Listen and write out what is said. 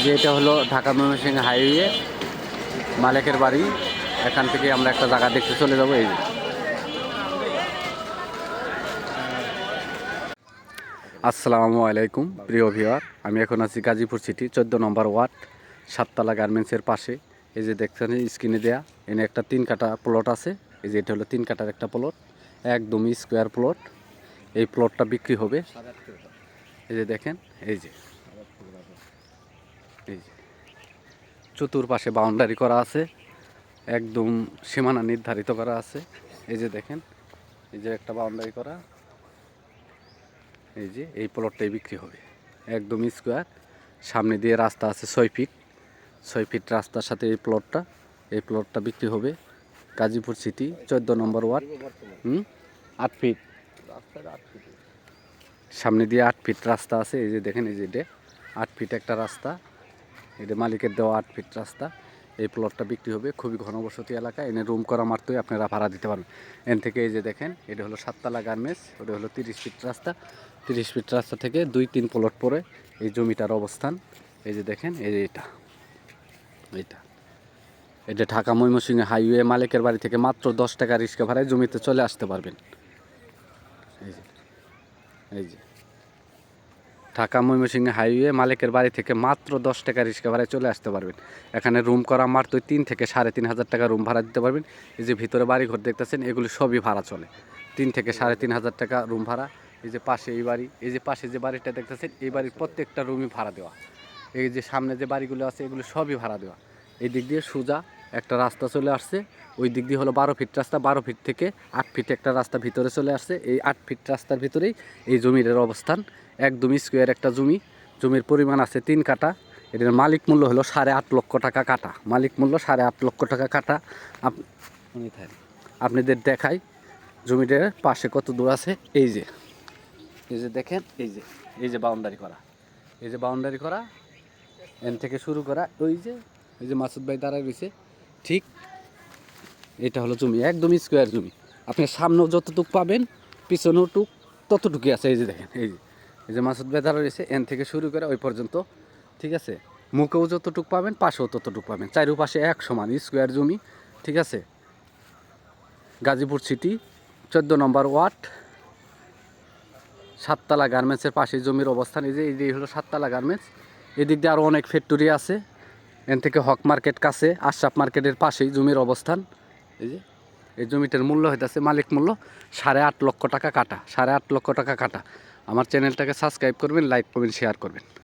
যে এটা হলো ঢাকা ময়মনসিংহ হাইওয়ে মালিকের বাড়ি। এখান থেকে আমরা একটা জায়গা দেখতে চলে যাবো। এই আসসালামু আলাইকুম প্রিয় ভিউয়ার, আমি এখন আছি গাজীপুর সিটি 14 নম্বর ওয়ার্ড, সাততলা গার্মেন্টসের পাশে। এই যে দেখছেন স্ক্রিনে দেয়া, এনে একটা 3 কাঠা প্লট আছে। এই যে এটা হলো 3 কাঠার একটা প্লট, একদমই স্কোয়ার প্লট। এই প্লটটা বিক্রি হবে। এই যে দেখেন, এই যে চতুর্পাশে বাউন্ডারি করা আছে, একদম সীমানা নির্ধারিত করা আছে। এই যে দেখেন, এই যে একটা বাউন্ডারি করা, এই যে এই প্লটটাই বিক্রি হবে একদম স্কোয়ার। সামনে দিয়ে রাস্তা আছে 6 ফিট রাস্তার সাথে এই প্লটটা বিক্রি হবে। গাজীপুর সিটি 14 নম্বর ওয়ার্ড। 8 ফিট সামনে দিয়ে 8 ফিট রাস্তা আছে। এই যে দেখেন, এই যে এটা 8 ফিট একটা রাস্তা, এটা মালিকের দেওয়া 8 ফিট রাস্তা। এই প্লটটা বিক্রি হবে। খুবই ঘনবসতি এলাকা, এনে রুম করা মাত্রই আপনারা ভাড়া দিতে পারবেন। এন থেকে এই যে দেখেন, এটা হলো সাততলা গার্মেন্টস, ওটা হলো 30 ফিট রাস্তা। 30 ফিট রাস্তা থেকে 2-3 প্লট পরে এই জমিটার অবস্থান। এই যে দেখেন, এই যে এটা ঢাকা ময়মনসিংহ হাইওয়ে মালিকের বাড়ি থেকে মাত্র 10 টাকা রিক্সা ভাড়ায় জমিতে চলে আসতে পারবেন। এই যে ঢাকা ময়মনসিংহ হাইওয়ে মালিকের বাড়ি থেকে মাত্র 10 টাকা রিক্সা ভাড়ায় চলে আসতে পারবেন। এখানে রুম করা মাত্র 3 থেকে 3,500 টাকা রুম ভাড়া দিতে পারবেন। এই যে ভিতরে বাড়ি ঘর দেখতেছেন, এগুলি সবই ভাড়া চলে। 3 থেকে 3,500 টাকা রুম ভাড়া। এই যে পাশে এই বাড়ি, এই যে পাশে যে বাড়িটা দেখতেছেন, এই বাড়ির প্রত্যেকটা রুমই ভাড়া দেওয়া। এই যে সামনে যে বাড়িগুলো আছে, এগুলো সবই ভাড়া দেওয়া। এই দিক দিয়ে সোজা একটা রাস্তা চলে আসছে, ওই দিক দিয়ে হলো 12 ফিট রাস্তা। 12 ফিট থেকে 8 ফিট একটা রাস্তা ভিতরে চলে আসছে। এই 8 ফিট রাস্তার ভিতরেই এই জমির অবস্থান। একদম স্কোয়ার একটা জমির পরিমাণ আছে 3 কাঠা। এটার মালিক মূল্য হলো 8.5 লক্ষ টাকা কাটা। মালিক মূল্য 8.5 লক্ষ টাকা কাটা। আপনাদের দেখাই জমিটার পাশে কত দূর আছে। এই যে দেখেন, এই যে বাউন্ডারি করা, এন থেকে শুরু করা। ওই যে মাসুদ ভাই দাঁড়ায় রয়েছে, ঠিক এটা হলো জমি, একদম স্কোয়ার জমি। আপনি সামনেও যতটুক পাবেন, পিছনেও ততটুকুই আছে। এই যে দেখেন, এই যে মাসুদ ভাই দাঁড়ায় রয়েছে, এন থেকে শুরু করে ওই পর্যন্ত, ঠিক আছে। মুখেও যতটুক পাবেন, পাশেও ততটুক পাবেন। চারপাশে এক সমান স্কোয়ার জমি, ঠিক আছে। গাজীপুর সিটি 14 নম্বর ওয়ার্ড, সাততলা গার্মেন্টসের পাশে জমির অবস্থান। এই হলো সাততলা গার্মেন্টস। এদিক দিয়ে আরও অনেক ফ্যাক্টরি আছে। এন থেকে হক মার্কেট কাছে, আশরাফ মার্কেটের পাশেই জমির অবস্থান। এই জমিটার মূল্য হইতেছে, মালিক মূল্য 8.5 লক্ষ টাকা কাটা। 8.5 লক্ষ টাকা কাটা। আমার চ্যানেলটাকে সাবস্ক্রাইব করবেন, লাইক করবেন, শেয়ার করবেন।